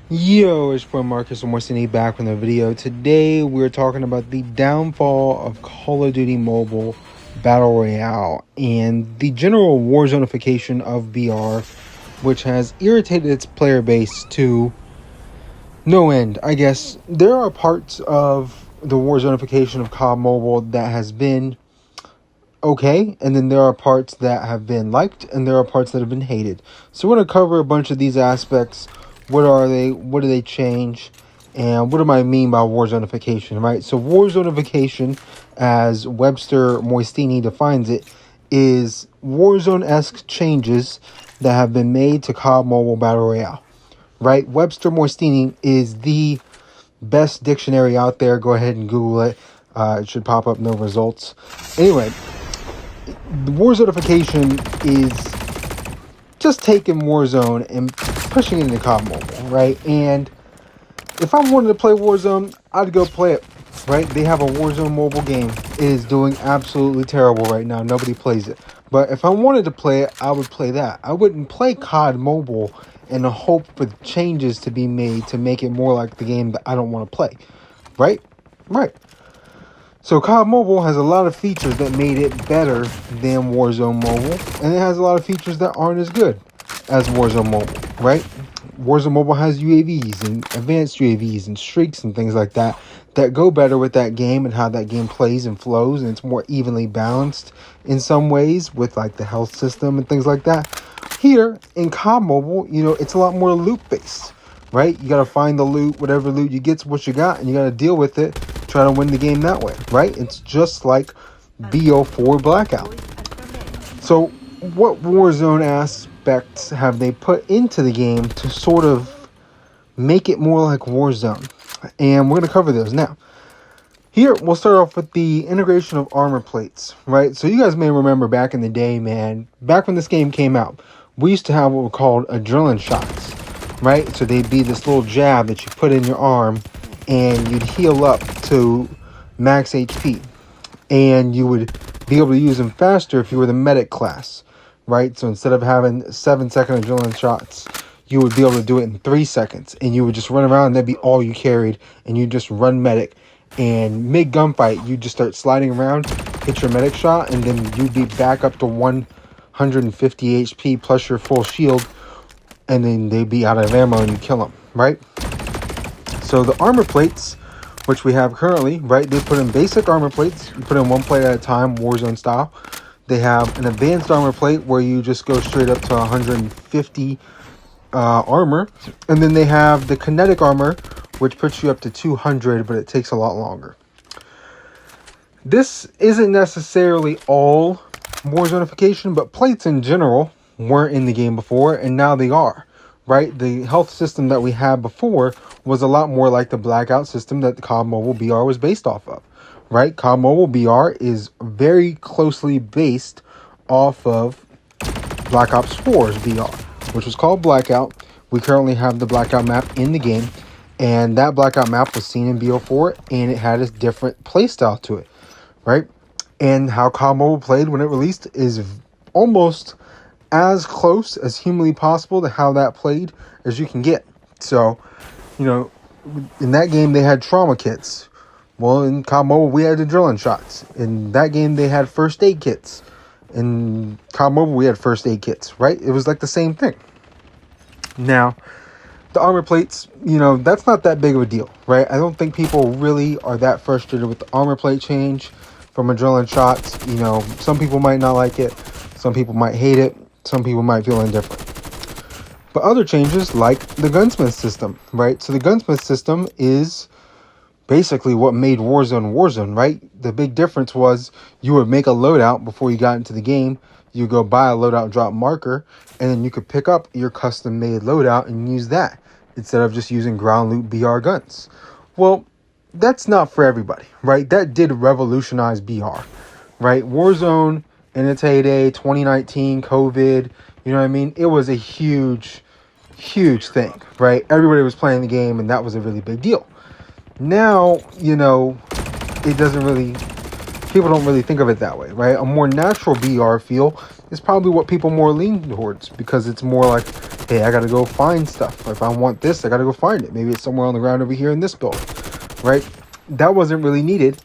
Yo, it's boy Marcus and Warzone back with a video. Today we're talking about the downfall of Call of Duty Mobile Battle Royale and the general Warzonification of BR, which has irritated its player base to no end. I guess there are parts of the Warzonification of COD Mobile that has been okay, and then there are parts that have been liked and there are parts that have been hated. So we're going to cover a bunch of these aspects. What are they? What do they change? And what do I mean by Warzonification, right? So Warzonification, as Webster Moistini defines it, is Warzone-esque changes that have been made to COD Mobile Battle Royale, right? Webster Moistini is the best dictionary out there. Go ahead and Google it. It should pop up, no results. Anyway, the Warzonification is just taking Warzone and pushing it into COD Mobile, right? And if I wanted to play Warzone, I'd go play it, right? They have a Warzone mobile game. It is doing absolutely terrible right now. Nobody plays it. But if I wanted to play it, I would play that. I wouldn't play COD Mobile in the hope for changes to be made to make it more like the game that I don't want to play, right? Right. So COD Mobile has a lot of features that made it better than Warzone Mobile, and it has a lot of features that aren't as good as Warzone Mobile, right? Warzone Mobile has UAVs and advanced UAVs and streaks and things like that that go better with that game and how that game plays and flows, and it's more evenly balanced in some ways with like the health system and things like that. Here in COD Mobile, it's a lot more loot based, right? You got to find the loot, whatever loot you get's what you got, and you got to deal with it, try to win the game that way, right? It's just like BO4 Blackout. So what Warzone aspects have they put into the game to sort of make it more like Warzone? And we're going to cover those now. Here, we'll start off with the integration of armor plates, right? So you guys may remember back in the day, man, back when this game came out, we used to have what were called adrenaline shots, right? So they'd be this little jab that you put in your arm and you'd heal up to max HP. And you would be able to use them faster if you were the medic class, right? So instead of having 7-second adrenaline shots, you would be able to do it in 3 seconds. And you would just run around and that'd be all you carried. And you just run medic. And mid gunfight, you just start sliding around, hit your medic shot, and then you'd be back up to 150 HP plus your full shield. And then they'd be out of ammo and you kill them, right? So the armor plates, which we have currently, right? They put in basic armor plates. You put in one plate at a time, Warzone style. They have an advanced armor plate where you just go straight up to 150 armor. And then they have the kinetic armor, which puts you up to 200, but it takes a lot longer. This isn't necessarily all Warzonification, but plates in general weren't in the game before, and now they are. Right, the health system that we had before was a lot more like the blackout system that the COD Mobile BR was based off of. Right, COD Mobile BR is very closely based off of Black Ops 4's BR, which was called Blackout. We currently have the Blackout map in the game, and that Blackout map was seen in BO4, and it had a different playstyle to it. Right, and how COD Mobile played when it released is almost as close as humanly possible to how that played as you can get. So, in that game they had trauma kits. Well, in COD Mobile we had adrenaline shots. In that game they had first aid kits. In COD Mobile we had first aid kits, right? It was like the same thing. Now, the armor plates, that's not that big of a deal, right? I don't think people really are that frustrated with the armor plate change from adrenaline shots. Some people might not like it. Some people might hate it. Some people might feel indifferent. But other changes, like the gunsmith system, right? So the gunsmith system is basically what made Warzone, right? The big difference was you would make a loadout before you got into the game. You go buy a loadout drop marker, and then you could pick up your custom-made loadout and use that instead of just using ground loot BR guns. Well, that's not for everybody, right? That did revolutionize BR, right? Warzone in its heyday, 2019, COVID, you know what I mean? It was a huge thing, right? Everybody was playing the game, and that was a really big deal. Now, it doesn't really, people don't really think of it that way, right? A more natural BR feel is probably what people more lean towards, because it's more like Hey, I gotta go find stuff. If I want this, I gotta go find it. Maybe it's somewhere on the ground over here in this building, right? That wasn't really needed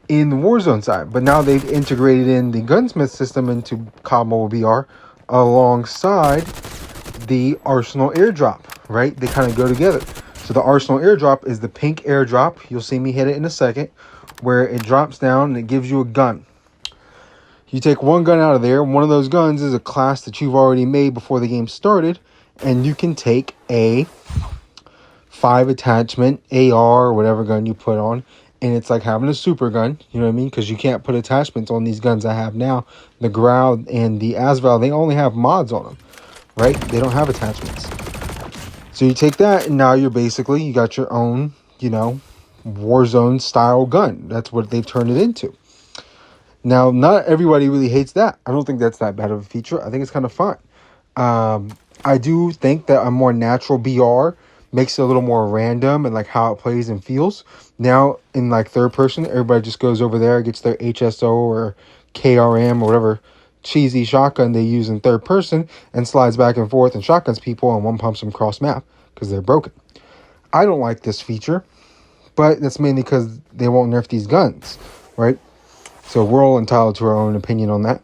in the Warzone side, but now they've integrated in the gunsmith system into COD Mobile BR alongside the Arsenal airdrop, right? They kind of go together. So the Arsenal airdrop is the pink airdrop. You'll see me hit it in a second, where it drops down and it gives you a gun. You take one gun out of there. One of those guns is a class that you've already made before the game started, and you can take a 5 attachment AR or whatever gun you put on, and it's like having a super gun, you know what I mean? Because you can't put attachments on these guns I have now. The Growl and the Asval, they only have mods on them, right? They don't have attachments. So you take that, and now you got your own, Warzone style gun. That's what they've turned it into. Now, not everybody really hates that. I don't think that's that bad of a feature. I think it's kind of fun. I do think that a more natural BR makes it a little more random and like how it plays and feels. Now, in like third person, everybody just goes over there, gets their HSO or KRM or whatever cheesy shotgun they use in third person and slides back and forth and shotguns people and one pumps them cross map because they're broken. I don't like this feature, but that's mainly because they won't nerf these guns, right? So we're all entitled to our own opinion on that.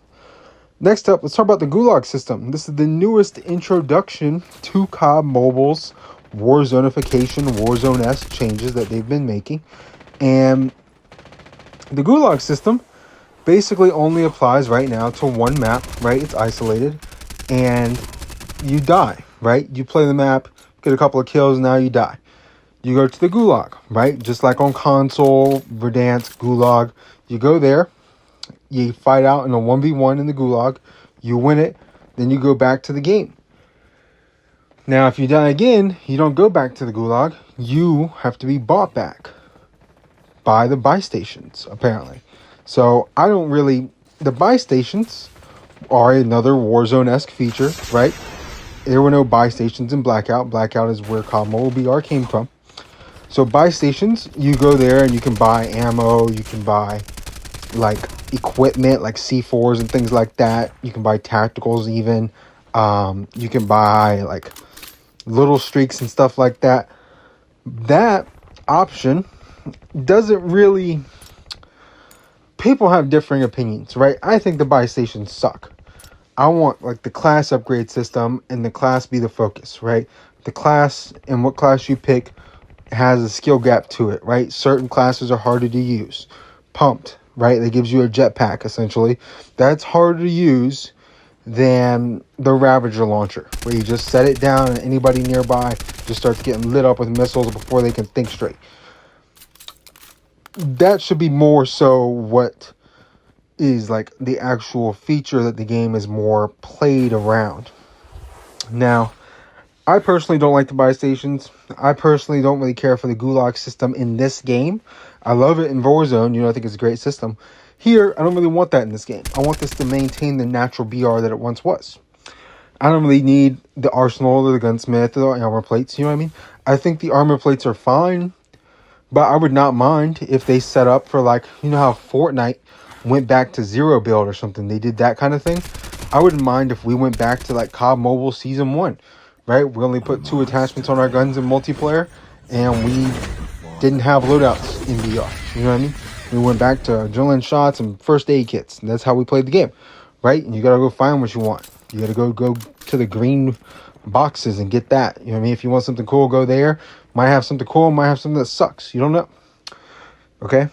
Next up, let's talk about the Gulag system. This is the newest introduction to COD Mobile's Warzonification, Warzone S changes that they've been making. And the Gulag system basically only applies right now to one map, right? It's isolated. And you die, right? You play the map, get a couple of kills, now you die. You go to the Gulag, right? Just like on console, Verdansk, Gulag. You go there. You fight out in a 1v1 in the Gulag. You win it. Then you go back to the game. Now, if you die again, you don't go back to the Gulag. You have to be bought back by the buy stations, apparently. So, the buy stations are another Warzone-esque feature, right? There were no buy stations in Blackout. Blackout is where COD Mobile BR came from. So, buy stations, you go there and you can buy ammo. You can buy, like, equipment like C4s and things like that. You can buy tacticals even. You can buy like little streaks and stuff like that. That option doesn't really... People have differing opinions, right? I think the buy stations suck. I want like the class upgrade system and the class be the focus, right? The class and what class you pick has a skill gap to it, right? Certain classes are harder to use. Pumped, right? That gives you a jetpack, essentially. That's harder to use than the Ravager launcher, where you just set it down and anybody nearby just starts getting lit up with missiles before they can think straight. That should be more so what is like the actual feature that the game is more played around. Now, I personally don't like the buy stations. I personally don't really care for the Gulag system in this game. I love it in Warzone. I think it's a great system. Here, I don't really want that in this game. I want this to maintain the natural BR that it once was. I don't really need the Arsenal or the Gunsmith or the armor plates. You know what I mean? I think the armor plates are fine, but I would not mind if they set up for like, how Fortnite went back to 0 build or something. They did that kind of thing. I wouldn't mind if we went back to like COD Mobile Season 1, right? We only put 2 attachments on our guns in multiplayer, and we didn't have loadouts in BR. You know what I mean? We went back to adrenaline shots and first aid kits. And that's how we played the game, right? And you got to go find what you want. You got to go to the green boxes and get that. You know what I mean? If you want something cool, go there. Might have something cool, might have something that sucks. You don't know. Okay?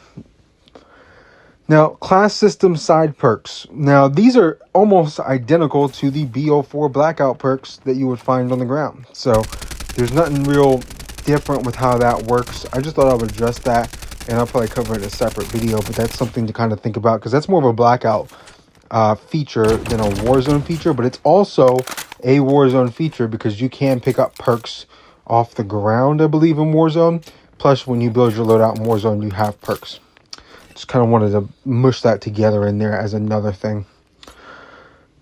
Now, class system side perks. Now, these are almost identical to the BO4 blackout perks that you would find on the ground. So, there's nothing real different with how that works. I just thought I would address that, and I'll probably cover it in a separate video, but that's something to kind of think about, because that's more of a blackout feature than a Warzone feature, but it's also a Warzone feature because you can pick up perks off the ground, I believe, in Warzone. Plus, when you build your loadout in Warzone, you have perks. Just kind of wanted to mush that together in there as another thing.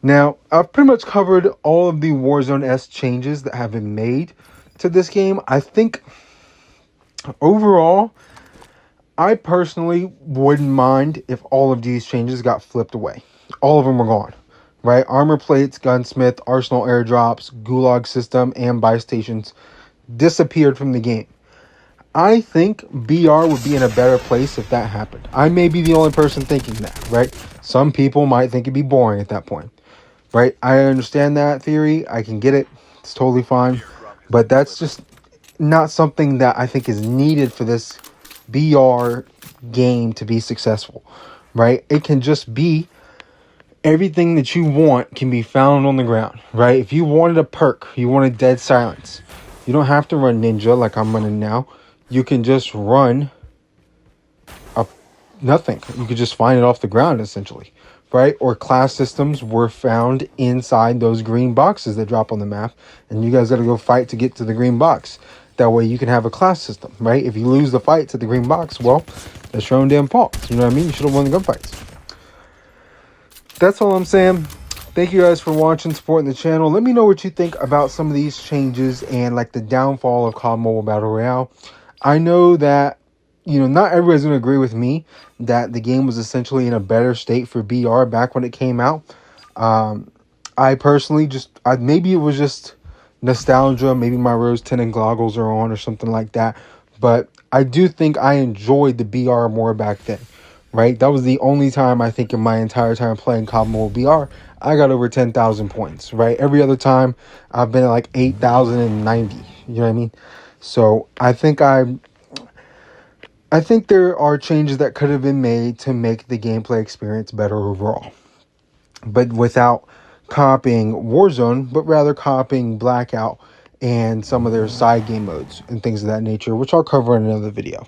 Now, I've pretty much covered all of the Warzone S changes that have been made to this game. I think overall, I personally wouldn't mind if all of these changes got flipped away. All of them are gone, right? Armor plates, gunsmith, arsenal airdrops, gulag system, and buy stations disappeared from the game. I think BR would be in a better place if that happened. I may be the only person thinking that, right? Some people might think it'd be boring at that point, right? I understand that theory. I can get it. It's totally fine. But that's just not something that I think is needed for this BR game to be successful, right? It can just be everything that you want can be found on the ground, right? If you wanted a perk, you wanted dead silence, you don't have to run ninja like I'm running now. You can just run a nothing. You could just find it off the ground essentially, right? Or class systems were found inside those green boxes that drop on the map, and you guys got to go fight to get to the green box. That way you can have a class system, right? If you lose the fight to the green box, well, that's your own damn fault. You know what I mean? You should have won the gunfights. That's all I'm saying. Thank you guys for watching, supporting the channel. Let me know what you think about some of these changes and like the downfall of COD Mobile Battle Royale. I know that, you know, not everybody's going to agree with me that the game was essentially in a better state for BR back when it came out. I personally maybe it was just nostalgia. Maybe my rose tinted goggles are on or something like that. But I do think I enjoyed the BR more back then. Right, that was the only time I think in my entire time playing COD Mobile BR I got over 10,000 points. Right, every other time I've been at like 8,090. You know what I mean? So I think there are changes that could have been made to make the gameplay experience better overall, but without copying Warzone, but rather copying Blackout and some of their side game modes and things of that nature, which I'll cover in another video.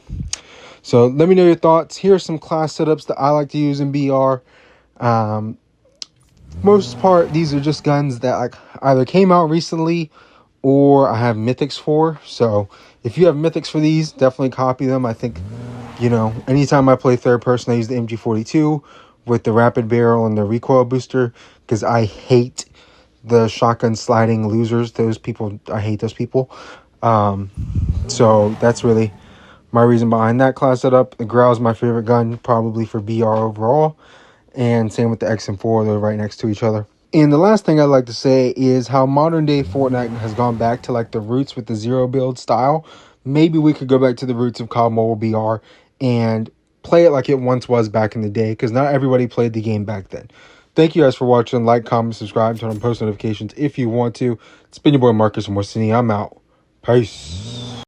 So let me know your thoughts. Here are some class setups that I like to use in BR. Most part, these are just guns that like either came out recently or I have mythics for. So if you have mythics for these, definitely copy them. I think, you know, anytime I play third person, I use the MG42 with the rapid barrel and the recoil booster because I hate the shotgun sliding losers. Those people, I hate those people. So that's really my reason behind that class setup. The Grau is my favorite gun, probably for BR overall. And same with the XM4, they're right next to each other. And the last thing I'd like to say is how modern day Fortnite has gone back to like the roots with the zero build style. Maybe we could go back to the roots of COD Mobile BR and play it like it once was back in the day, because not everybody played the game back then. Thank you guys for watching. Like, comment, subscribe, turn on post notifications if you want to. It's been your boy Marcus from West Sydney. I'm out. Peace.